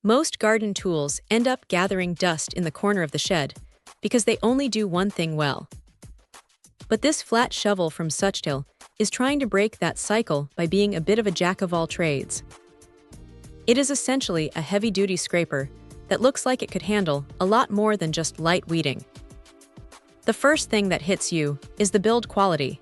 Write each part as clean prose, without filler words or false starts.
Most garden tools end up gathering dust in the corner of the shed because they only do one thing well. But this flat shovel from Suchtale is trying to break that cycle by being a bit of a jack-of-all-trades. It is essentially a heavy-duty scraper that looks like it could handle a lot more than just light weeding. The first thing that hits you is the build quality.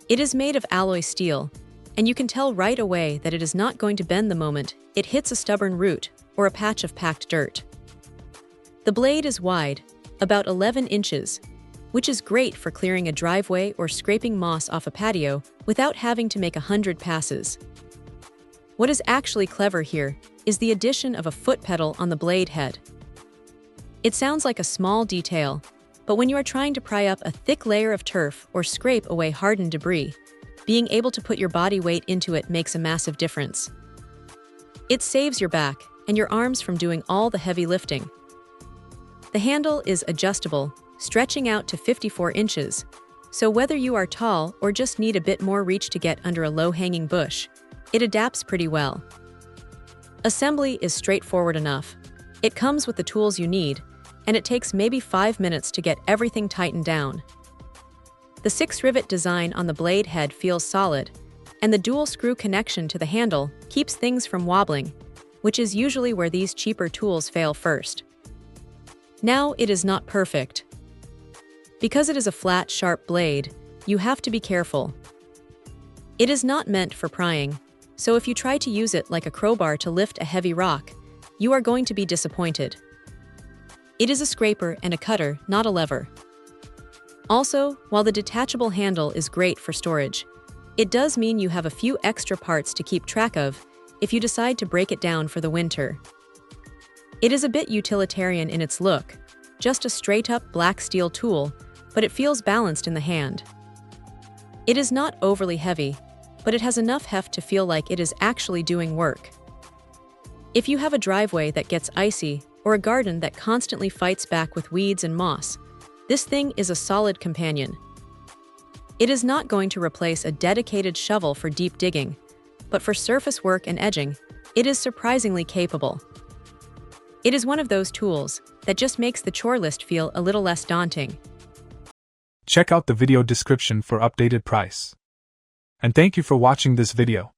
It is made of alloy steel, and you can tell right away that it is not going to bend the moment it hits a stubborn root or a patch of packed dirt. The blade is wide, about 11 inches, which is great for clearing a driveway or scraping moss off a patio without having to make 100 passes. What is actually clever here is the addition of a foot pedal on the blade head. It sounds like a small detail, but when you are trying to pry up a thick layer of turf or scrape away hardened debris, being able to put your body weight into it makes a massive difference. It saves your back and your arms from doing all the heavy lifting. The handle is adjustable, stretching out to 54 inches, so whether you are tall or just need a bit more reach to get under a low-hanging bush, it adapts pretty well. Assembly is straightforward enough. It comes with the tools you need, and it takes maybe 5 minutes to get everything tightened down. The 6-rivet design on the blade head feels solid, and the dual-screw connection to the handle keeps things from wobbling, which is usually where these cheaper tools fail first. Now, it is not perfect. Because it is a flat, sharp blade, you have to be careful. It is not meant for prying, so if you try to use it like a crowbar to lift a heavy rock, you are going to be disappointed. It is a scraper and a cutter, not a lever. Also, while the detachable handle is great for storage, it does mean you have a few extra parts to keep track of if you decide to break it down for the winter. It is a bit utilitarian in its look, just a straight-up black steel tool, but it feels balanced in the hand. It is not overly heavy, but it has enough heft to feel like it is actually doing work. If you have a driveway that gets icy or a garden that constantly fights back with weeds and moss, this thing is a solid companion. It is not going to replace a dedicated shovel for deep digging, but for surface work and edging, it is surprisingly capable. It is one of those tools that just makes the chore list feel a little less daunting. Check out the video description for updated price. And thank you for watching this video.